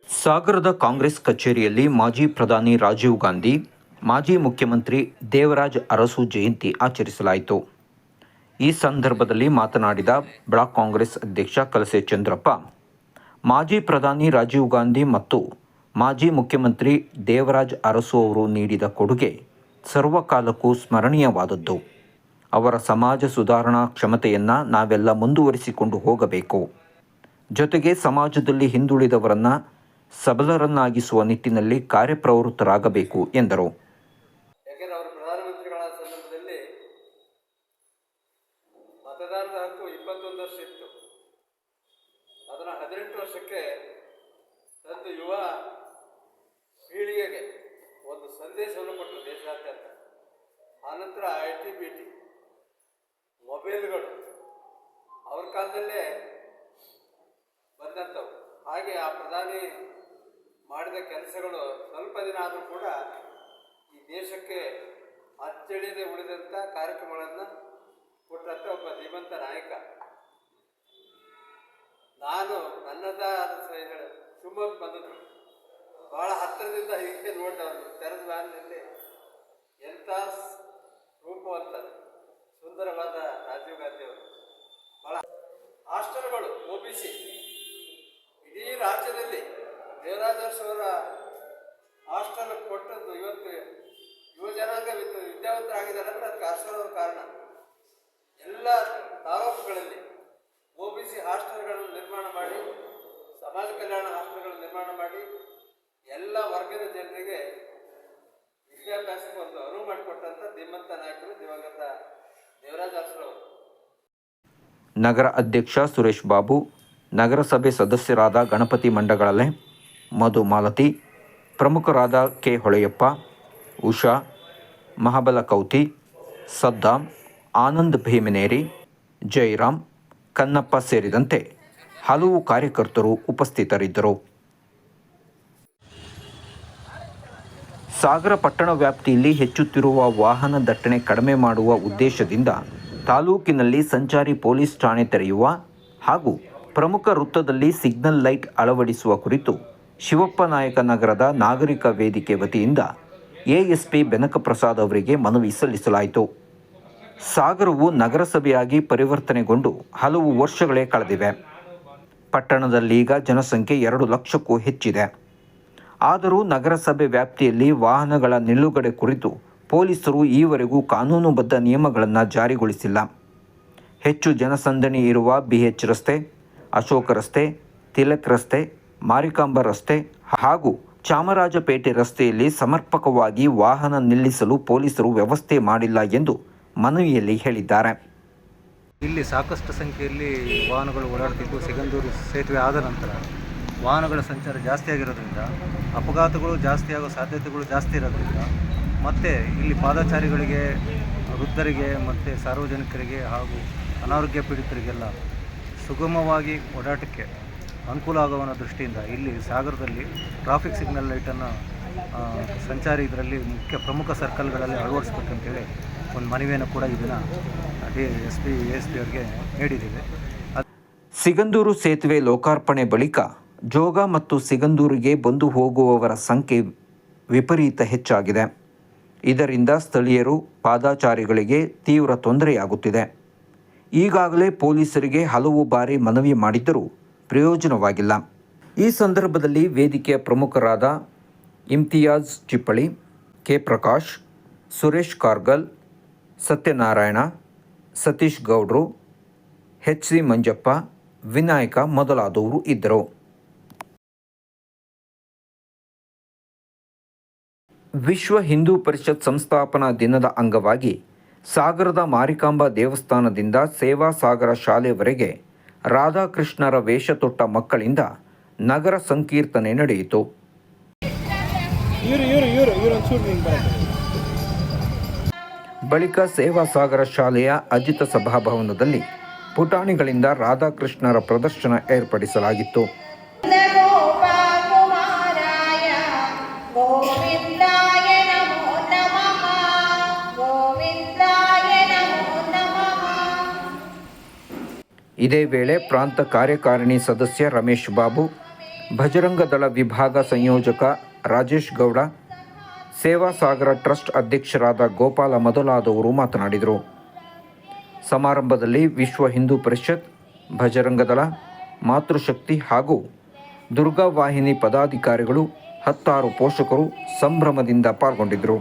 ಸಾಗರದ ಕಾಂಗ್ರೆಸ್ ಕಚೇರಿಯಲ್ಲಿ ಮಾಜಿ ಪ್ರಧಾನಿ ರಾಜೀವ್ ಗಾಂಧಿ, ಮಾಜಿ ಮುಖ್ಯಮಂತ್ರಿ ದೇವರಾಜ್ ಅರಸು ಜಯಂತಿ ಆಚರಿಸಲಾಯಿತು. ಈ ಸಂದರ್ಭದಲ್ಲಿ ಮಾತನಾಡಿದ ಬ್ಲಾಕ್ ಕಾಂಗ್ರೆಸ್ ಅಧ್ಯಕ್ಷ ಕಲಸೆ ಚಂದ್ರಪ್ಪ, ಮಾಜಿ ಪ್ರಧಾನಿ ರಾಜೀವ್ ಗಾಂಧಿ ಮತ್ತು ಮಾಜಿ ಮುಖ್ಯಮಂತ್ರಿ ದೇವರಾಜ್ ಅರಸು ಅವರು ನೀಡಿದ ಕೊಡುಗೆ ಸರ್ವಕಾಲಕ್ಕೂ ಸ್ಮರಣೀಯವಾದದ್ದು. ಅವರ ಸಮಾಜ ಸುಧಾರಣಾ ಕ್ಷಮತೆಯನ್ನು ನಾವೆಲ್ಲ ಮುಂದುವರಿಸಿಕೊಂಡು ಹೋಗಬೇಕು. ಜೊತೆಗೆ ಸಮಾಜದಲ್ಲಿ ಹಿಂದುಳಿದವರನ್ನು ಸಬಲರನ್ನಾಗಿಸುವ ನಿಟ್ಟಿನಲ್ಲಿ ಕಾರ್ಯಪ್ರವೃತ್ತರಾಗಬೇಕು ಎಂದರು. ಯಾಕೆಂದರೆ ಅವರು ಪ್ರಧಾನಮಂತ್ರಿಗಳ ಸಂದರ್ಭದಲ್ಲಿ ಮತದಾರರ ಹಕ್ಕು 21 ವರ್ಷ ಇತ್ತು. ಅದನ್ನು 18 ವರ್ಷಕ್ಕೆ ತಂದು ಯುವ ಪೀಳಿಗೆಗೆ ಒಂದು ಸಂದೇಶವನ್ನು ಕೊಟ್ಟರು ದೇಶಾದ್ಯಂತ. ಆನಂತರ ITBT ಮೊಬೈಲ್ಗಳು ಅವ್ರ ಕಾಲದಲ್ಲೇ ಬಂದಂಥವು. ಹಾಗೆ ಆ ಪ್ರಧಾನಿ ಮಾಡಿದ ಕೆಲಸಗಳು ಸ್ವಲ್ಪ ದಿನ ಆದರೂ ಕೂಡ ಈ ದೇಶಕ್ಕೆ ಅಚ್ಚಳಿಯದೆ ಉಳಿದಂಥ ಕಾರ್ಯಕ್ರಮಗಳನ್ನು ಕೊಟ್ಟಂಥ ಒಬ್ಬ ಧೀಮಂತ ನಾಯಕ. ನಾನು ನನ್ನದಾದ ಶಿವಮೊಗ್ಗ ಬಂದದ್ದು ಭಾಳ ಹತ್ತಿರದಿಂದ ಹೀಗೆ ನೋಡಿದವರು ತೆರೆದ ವ್ಯಾನ್ನಲ್ಲಿ ಎಂಥ ರೂಪವಂತ ಸುಂದರವಾದ ರಾಜೀವ್ ಗಾಂಧಿ ಅವರು. ಭಾಳ ಹಾಸ್ಟೆಲ್ಗಳು OBC ಇಡೀ ರಾಜ್ಯದಲ್ಲಿ ದೇವರಾಜ್ ಅರಸು ಅವರ ಹಾಸ್ಟೆಲ್ ಕೊಟ್ಟದ್ದು ಇವತ್ತು ಯುವ ಜನಾಂಗ ವಿದ್ಯಾವಂತರಾಗಿದ್ದಾರೆ ಅಂದರೆ ಅದಕ್ಕೆ ಅರಸರವರ ಕಾರಣ. ಎಲ್ಲ ತಾಲೂಕುಗಳಲ್ಲಿ OBC ಹಾಸ್ಟೆಲ್ಗಳನ್ನು ನಿರ್ಮಾಣ ಮಾಡಿ, ಸಮಾಜ ಕಲ್ಯಾಣ ಹಾಸ್ಟೆಲ್ಗಳನ್ನು ನಿರ್ಮಾಣ ಮಾಡಿ ಎಲ್ಲ ವರ್ಗದ ಜನರಿಗೆ ವಿದ್ಯಾಭ್ಯಾಸಕ್ಕೆ ಒಂದು ಅನುವು ಮಾಡಿಕೊಟ್ಟಂಥ ಧೀಮಂತ ನಾಯಕರು ದಿವಂಗತ ದೇವರಾಜ್ ಅರಸುರವರು. ನಗರ ಅಧ್ಯಕ್ಷ ಸುರೇಶ್ ಬಾಬು, ನಗರಸಭೆ ಸದಸ್ಯರಾದ ಗಣಪತಿ ಮಂಡಗಳಲೆ, ಮಧು ಮಾಲತಿ, ಪ್ರಮುಖರಾದ ಕೆ ಹೊಳೆಯಪ್ಪ, ಉಷಾ, ಮಹಾಬಲ ಕೌತಿ, ಸದ್ದಾಂ, ಆನಂದ್ ಭೀಮನೇರಿ, ಜಯರಾಮ್, ಕನ್ನಪ್ಪ ಸೇರಿದಂತೆ ಹಲವು ಕಾರ್ಯಕರ್ತರು ಉಪಸ್ಥಿತರಿದ್ದರು. ಸಾಗರ ಪಟ್ಟಣ ವ್ಯಾಪ್ತಿಯಲ್ಲಿ ಹೆಚ್ಚುತ್ತಿರುವ ವಾಹನ ದಟ್ಟಣೆ ಕಡಿಮೆ ಮಾಡುವ ಉದ್ದೇಶದಿಂದ ತಾಲೂಕಿನಲ್ಲಿ ಸಂಚಾರಿ ಪೊಲೀಸ್ ಠಾಣೆ ತೆರೆಯುವ ಹಾಗೂ ಪ್ರಮುಖ ವೃತ್ತದಲ್ಲಿ ಸಿಗ್ನಲ್ ಲೈಟ್ ಅಳವಡಿಸುವ ಕುರಿತು ಶಿವಪ್ಪ ನಾಯಕ ನಗರದ ನಾಗರಿಕ ವೇದಿಕೆ ವತಿಯಿಂದ ASP ಬೆನಕಪ್ರಸಾದ್ ಅವರಿಗೆ ಮನವಿ ಸಲ್ಲಿಸಲಾಯಿತು. ಸಾಗರವು ನಗರಸಭೆಯಾಗಿ ಪರಿವರ್ತನೆಗೊಂಡು ಹಲವು ವರ್ಷಗಳೇ ಕಳೆದಿವೆ. ಪಟ್ಟಣದಲ್ಲೀಗ ಜನಸಂಖ್ಯೆ 2 ಲಕ್ಷಕ್ಕೂ ಹೆಚ್ಚಿದೆ. ಆದರೂ ನಗರಸಭೆ ವ್ಯಾಪ್ತಿಯಲ್ಲಿ ವಾಹನಗಳ ನಿಲುಗಡೆ ಕುರಿತು ಪೊಲೀಸರು ಈವರೆಗೂ ಕಾನೂನುಬದ್ಧ ನಿಯಮಗಳನ್ನು ಜಾರಿಗೊಳಿಸಿಲ್ಲ. ಹೆಚ್ಚು ಜನಸಂದಣಿ ಇರುವ BH ರಸ್ತೆ, ಅಶೋಕ ರಸ್ತೆ, ತಿಲಕ್ ರಸ್ತೆ, ಮಾರಿಕಾಂಬಾ ರಸ್ತೆ ಹಾಗೂ ಚಾಮರಾಜಪೇಟೆ ರಸ್ತೆಯಲ್ಲಿ ಸಮರ್ಪಕವಾಗಿ ವಾಹನ ನಿಲ್ಲಿಸಲು ಪೊಲೀಸರು ವ್ಯವಸ್ಥೆ ಮಾಡಿಲ್ಲ ಎಂದು ಮನವಿಯಲ್ಲಿ ಹೇಳಿದ್ದಾರೆ. ಇಲ್ಲಿ ಸಾಕಷ್ಟು ಸಂಖ್ಯೆಯಲ್ಲಿ ವಾಹನಗಳು ಓಡಾಡ್ತಿದ್ದು, ಸಿಗಂದೂರು ಸೇತುವೆ ಆದ ನಂತರ ವಾಹನಗಳ ಸಂಚಾರ ಜಾಸ್ತಿ ಆಗಿರೋದ್ರಿಂದ ಅಪಘಾತಗಳು ಜಾಸ್ತಿ ಆಗೋ ಸಾಧ್ಯತೆಗಳು ಜಾಸ್ತಿ ಇರೋದ್ರಿಂದ ಮತ್ತು ಇಲ್ಲಿ ಪಾದಚಾರಿಗಳಿಗೆ, ವೃದ್ಧರಿಗೆ ಮತ್ತು ಸಾರ್ವಜನಿಕರಿಗೆ ಹಾಗೂ ಅನಾರೋಗ್ಯ ಪೀಡಿತರಿಗೆಲ್ಲ ಸುಗಮವಾಗಿ ಓಡಾಟಕ್ಕೆ ಅನುಕೂಲ ಆಗುವ ದೃಷ್ಟಿಯಿಂದ ಇಲ್ಲಿ ಸಾಗರದಲ್ಲಿ ಟ್ರಾಫಿಕ್ ಸಿಗ್ನಲ್ ಲೈಟನ್ನು ಸಂಚಾರಿ ಇದರಲ್ಲಿ ಪ್ರಮುಖ ಸರ್ಕಲ್ಗಳಲ್ಲಿ ಅಳವಡಿಸ್ಬೇಕಂತೇಳಿ ಒಂದು ಮನವಿಯನ್ನು ಕೂಡ ಇದನ್ನು ASP ಅವರಿಗೆ ನೀಡಿದ್ದೀವಿ. ಸಿಗಂದೂರು ಸೇತುವೆ ಲೋಕಾರ್ಪಣೆ ಬಳಿಕ ಜೋಗ ಮತ್ತು ಸಿಗಂದೂರಿಗೆ ಬಂದು ಹೋಗುವವರ ಸಂಖ್ಯೆ ವಿಪರೀತ ಹೆಚ್ಚಾಗಿದೆ. ಇದರಿಂದ ಸ್ಥಳೀಯರು, ಪಾದಚಾರಿಗಳಿಗೆ ತೀವ್ರ ತೊಂದರೆಯಾಗುತ್ತಿದೆ. ಈಗಾಗಲೇ ಪೊಲೀಸರಿಗೆ ಹಲವು ಬಾರಿ ಮನವಿ ಮಾಡಿದ್ದರೂ ಪ್ರಯೋಜನವಾಗಿಲ್ಲ. ಈ ಸಂದರ್ಭದಲ್ಲಿ ವೇದಿಕೆಯ ಪ್ರಮುಖರಾದ ಇಮ್ತಿಯಾಜ್ ಚಿಪ್ಪಳಿ, ಕೆ ಪ್ರಕಾಶ್, ಸುರೇಶ್ ಕಾರ್ಗಲ್, ಸತ್ಯನಾರಾಯಣ, ಸತೀಶ್ ಗೌಡ್ರು, HC ಮಂಜಪ್ಪ, ವಿನಾಯಕ ಮೊದಲಾದವರು ಇದ್ದರು. ವಿಶ್ವ ಹಿಂದೂ ಪರಿಷತ್ ಸಂಸ್ಥಾಪನಾ ದಿನದ ಅಂಗವಾಗಿ ಸಾಗರದ ಮಾರಿಕಾಂಬಾ ದೇವಸ್ಥಾನದಿಂದ ಸೇವಾ ಸಾಗರ ಶಾಲೆವರೆಗೆ ರಾಧಾಕೃಷ್ಣರ ವೇಷ ತೊಟ್ಟ ಮಕ್ಕಳಿಂದ ನಗರ ಸಂಕೀರ್ತನೆ ನಡೆಯಿತು. ಬಳಿಕ ಸೇವಾ ಸಾಗರ ಶಾಲೆಯ ಅಜಿತ ಸಭಾಭವನದಲ್ಲಿ ಪುಟಾಣಿಗಳಿಂದ ರಾಧಾಕೃಷ್ಣರ ಪ್ರದರ್ಶನ ಏರ್ಪಡಿಸಲಾಗಿತ್ತು. ಇದೇ ವೇಳೆ ಪ್ರಾಂತ ಕಾರ್ಯಕಾರಿಣಿ ಸದಸ್ಯ ರಮೇಶ್ ಬಾಬು, ಭಜರಂಗ ದಳ ವಿಭಾಗ ಸಂಯೋಜಕ ರಾಜೇಶ್ ಗೌಡ, ಸೇವಾ ಸಾಗರ ಟ್ರಸ್ಟ್ ಅಧ್ಯಕ್ಷರಾದ ಗೋಪಾಲ ಮೊದಲಾದವರು ಮಾತನಾಡಿದರು. ಸಮಾರಂಭದಲ್ಲಿ ವಿಶ್ವ ಹಿಂದೂ ಪರಿಷತ್, ಭಜರಂಗ ದಳ, ಮಾತೃಶಕ್ತಿ ಹಾಗೂ ದುರ್ಗಾ ವಾಹಿನಿ ಪದಾಧಿಕಾರಿಗಳು, 10 ಪೋಷಕರು ಸಂಭ್ರಮದಿಂದ ಪಾಲ್ಗೊಂಡಿದ್ದರು.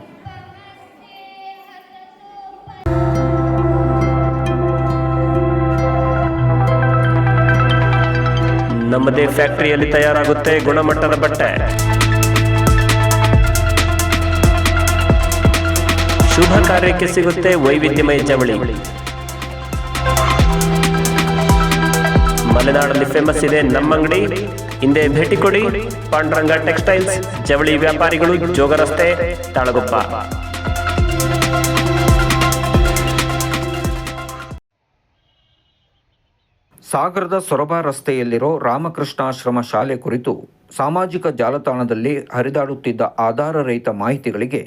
ನಮ್ಮದೇ ಫ್ಯಾಕ್ಟರಿಯಲ್ಲಿ ತಯಾರಾಗುತ್ತೆ ಗುಣಮಟ್ಟದ ಬಟ್ಟೆ. ಶುಭ ಕಾರ್ಯಕ್ಕೆ ಸಿಗುತ್ತೆ ವೈವಿಧ್ಯಮಯ ಜವಳಿ. ಮಲೆನಾಡಲ್ಲಿ ಫೇಮಸ್ ಇದೆ ನಮ್ಮ ಅಂಗಡಿ. ಹಿಂದೆ ಭೇಟಿ ಕೊಡಿ. ಪಾಂಡುರಂಗ ಟೆಕ್ಸ್ಟೈಲ್ಸ್, ಜವಳಿ ವ್ಯಾಪಾರಿಗಳು, ಜೋಗ ರಸ್ತೆ, ತಾಳಗುಪ್ಪ. ಸಾಗರದ ಸೊರಬ ರಸ್ತೆಯಲ್ಲಿರೋ ರಾಮಕೃಷ್ಣಾಶ್ರಮ ಶಾಲೆ ಕುರಿತು ಸಾಮಾಜಿಕ ಜಾಲತಾಣದಲ್ಲಿ ಹರಿದಾಡುತ್ತಿದ್ದ ಆಧಾರರಹಿತ ಮಾಹಿತಿಗಳಿಗೆ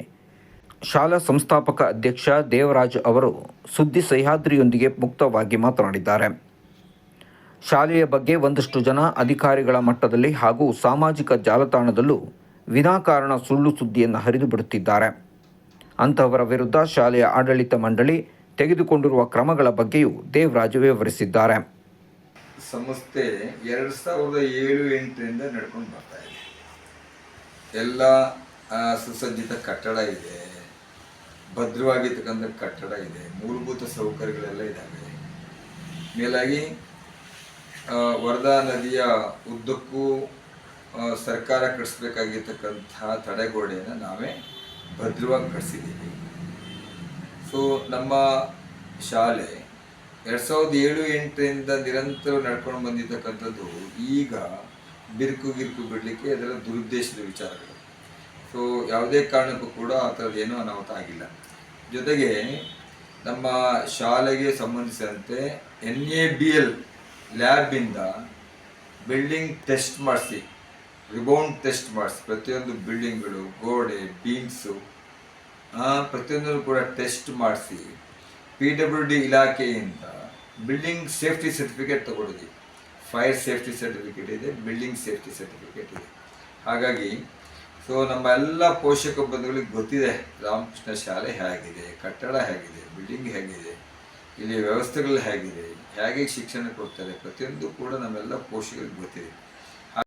ಶಾಲಾ ಸಂಸ್ಥಾಪಕ ಅಧ್ಯಕ್ಷ ದೇವರಾಜ್ ಅವರು ಸುದ್ದಿ ಸಹ್ಯಾದ್ರಿಯೊಂದಿಗೆ ಮುಕ್ತವಾಗಿ ಮಾತನಾಡಿದ್ದಾರೆ. ಶಾಲೆಯ ಬಗ್ಗೆ ಒಂದಷ್ಟು ಜನ ಅಧಿಕಾರಿಗಳ ಮಟ್ಟದಲ್ಲಿ ಹಾಗೂ ಸಾಮಾಜಿಕ ಜಾಲತಾಣದಲ್ಲೂ ವಿನಾಕಾರಣ ಸುಳ್ಳು ಸುದ್ದಿಯನ್ನು ಹರಿದು ಬಿಡುತ್ತಿದ್ದಾರೆ. ಅಂತಹವರ ವಿರುದ್ಧ ಶಾಲೆಯ ಆಡಳಿತ ಮಂಡಳಿ ತೆಗೆದುಕೊಂಡಿರುವ ಕ್ರಮಗಳ ಬಗ್ಗೆಯೂ ದೇವರಾಜ್ ವಿವರಿಸಿದ್ದಾರೆ. ಸಂಸ್ಥೆ 2007-8ರಿಂದ ನಡ್ಕೊಂಡು ಬರ್ತಾ ಇದೆ. ಎಲ್ಲ ಸುಸಜ್ಜಿತ ಕಟ್ಟಡ ಇದೆ, ಭದ್ರವಾಗಿರ್ತಕ್ಕಂಥ ಕಟ್ಟಡ ಇದೆ, ಮೂಲಭೂತ ಸೌಕರ್ಯಗಳೆಲ್ಲ ಇದ್ದಾವೆ. ಮೇಲಾಗಿ ವರದಾ ನದಿಯ ಉದ್ದಕ್ಕೂ ಸರ್ಕಾರ ಕಟ್ಟಿಸ್ಬೇಕಾಗಿರ್ತಕ್ಕಂತಹ ತಡೆಗೋಡೆಯನ್ನು ನಾವೇ ಭದ್ರವಾಗಿ ಕಟ್ಟಿಸಿದ್ದೀವಿ. ಸೊ ನಮ್ಮ ಶಾಲೆ 2007-8ರಿಂದ ನಿರಂತರ ನಡ್ಕೊಂಡು ಬಂದಿರತಕ್ಕಂಥದ್ದು ಈಗ ಬಿರುಕು ಬಿಡಲಿಕ್ಕೆ ಅದರ ದುರುದ್ದೇಶದ ವಿಚಾರಗಳು. ಸೊ ಯಾವುದೇ ಕಾರಣಕ್ಕೂ ಕೂಡ ಆ ಥರದ್ದು ಏನೂ ಅನಾಹುತ ಆಗಿಲ್ಲ. ಜೊತೆಗೆ ನಮ್ಮ ಶಾಲೆಗೆ ಸಂಬಂಧಿಸಿದಂತೆ NABL ಲ್ಯಾಬಿಂದ ಬಿಲ್ಡಿಂಗ್ ಟೆಸ್ಟ್ ಮಾಡಿಸಿ, ರಿಬೌಂಡ್ ಟೆಸ್ಟ್ ಮಾಡಿಸಿ, ಪ್ರತಿಯೊಂದು ಬಿಲ್ಡಿಂಗ್ಗಳು, ಗೋಡೆ, ಬೀಮ್ಸು ಪ್ರತಿಯೊಂದನ್ನು ಕೂಡ ಟೆಸ್ಟ್ ಮಾಡಿಸಿ PWD ಇಲಾಖೆಯಿಂದ ಬಿಲ್ಡಿಂಗ್ ಸೇಫ್ಟಿ ಸರ್ಟಿಫಿಕೇಟ್ ತಗೊಂಡಿದ್ದೀವಿ. ಫೈರ್ ಸೇಫ್ಟಿ ಸರ್ಟಿಫಿಕೇಟ್ ಇದೆ, ಬಿಲ್ಡಿಂಗ್ ಸೇಫ್ಟಿ ಸರ್ಟಿಫಿಕೇಟ್ ಇದೆ. ಹಾಗಾಗಿ ಸೊ ನಮ್ಮ ಎಲ್ಲ ಪೋಷಕ ಬಂಧುಗಳಿಗೆ ಗೊತ್ತಿದೆ ರಾಮಕೃಷ್ಣ ಶಾಲೆ ಹೇಗಿದೆ, ಕಟ್ಟಡ ಹೇಗಿದೆ, ಬಿಲ್ಡಿಂಗ್ ಹೇಗಿದೆ, ಇಲ್ಲಿ ವ್ಯವಸ್ಥೆಗಳು ಹೇಗಿದೆ, ಹೇಗೆ ಶಿಕ್ಷಣ ಕೊಡ್ತಾರೆ, ಪ್ರತಿಯೊಂದು ಕೂಡ ನಮ್ಮೆಲ್ಲ ಪೋಷಕರಿಗೆ ಗೊತ್ತಿದೆ.